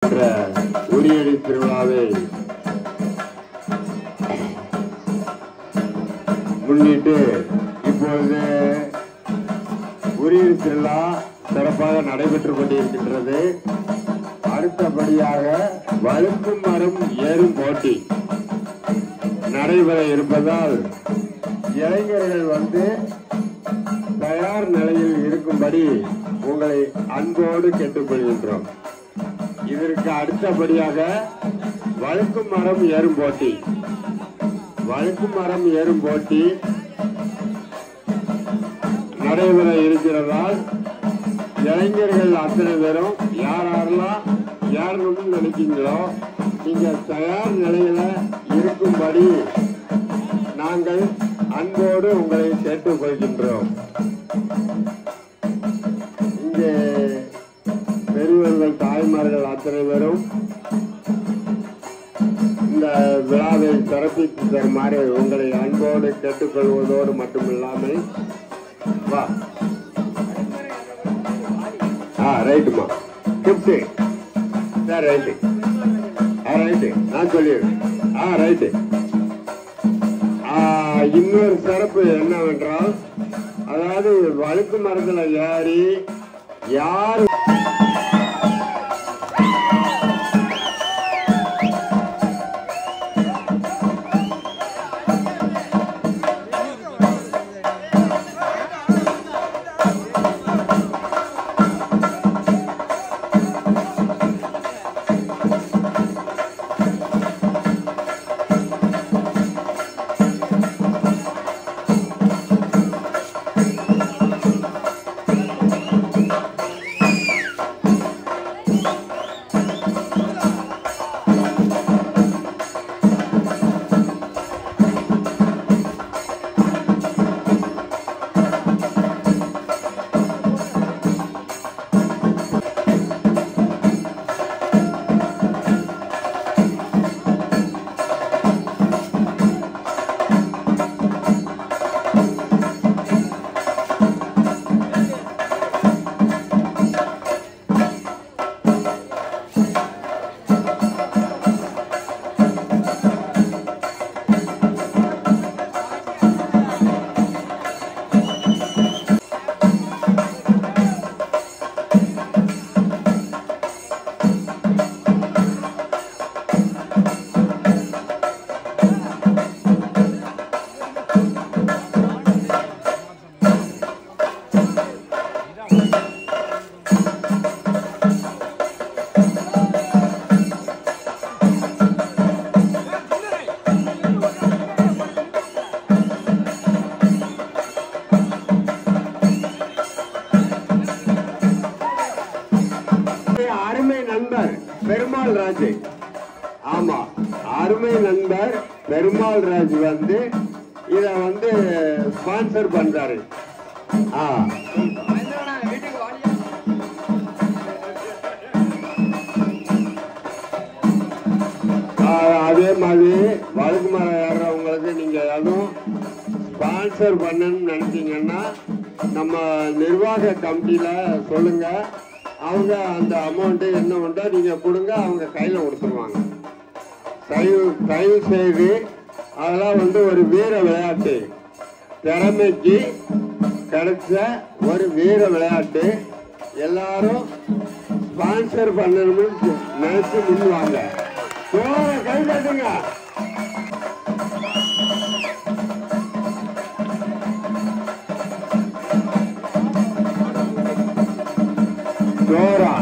உரியடி திருவிழாவை முன்னிட்டு இப்பொழுது உரியடி திருவிழா சிறப்பாக நடைபெற்றுக் கொண்டிருக்கின்றது. அடுத்தபடியாக வழுக்கும் மரம் ஏறும் போட்டி நடைபெற இருப்பதால் இளைஞர்கள் தயார் நிலையில் இருக்கும்படி உங்களை அன்போடு கேட்டுக்கொள்கின்றோம். இதற்கு அடுத்தபடியாக வழுக்கும் மரம் ஏறும் போட்டி நடைபெற இருக்கிறதால் இளைஞர்கள் அத்தனை பேரும் யாரெல்லாம் ஏறணும்னு நினைக்கிறீங்களோ நீங்க தயார் நிலையில இருக்கும்படி நாங்கள் அன்போடு உங்களை கேட்டுக்கொள்கின்றோம். இங்கே பெரியவர்கள் தாய்மார்கள் அத்தனை பேரும் இந்த விழாவை சிறப்பித்து தருமாறு உங்களை அன்போடு கேட்டுக்கொள்வதோடு மட்டுமில்லாமல் வா ரைட்டுமா கிப்ட் சார் ரைட்டு ரைட்டு நான் சொல்லிடுறேன் ரைட்டு. இன்னொரு சிறப்பு என்னவென்றால் அதாவது வழுக்கு மரத்துல ஏறி யாரு பெருமாள் ராஜ் அருமை நண்பர் பெருமாள் ராஜ் இத ஸ்பான்சர் பண்றாரு. அதே மாதிரி வழுக்கு மரம் ஏறுறவங்களுக்கு நீங்க ஏதும் ஸ்பான்சர் பண்ணணும்னு நினைச்சீங்கன்னா நம்ம நிர்வாக கமிட்டியில சொல்லுங்க. அவங்க அந்த அமௌண்ட் என்ன உண்டோ நீங்க கொடுங்க, அவங்க கையில கொடுத்துருவாங்க. தயவு செய்து அதெல்லாம் ஒரு வீர விளையாட்டு, திறமைக்கு கிடைச்ச ஒரு வீர விளையாட்டு. எல்லாரும் ஸ்பான்சர் பண்ணணும்னு நினைச்சு முன்வாங்க. கை தட்டுங்க. ஜோரா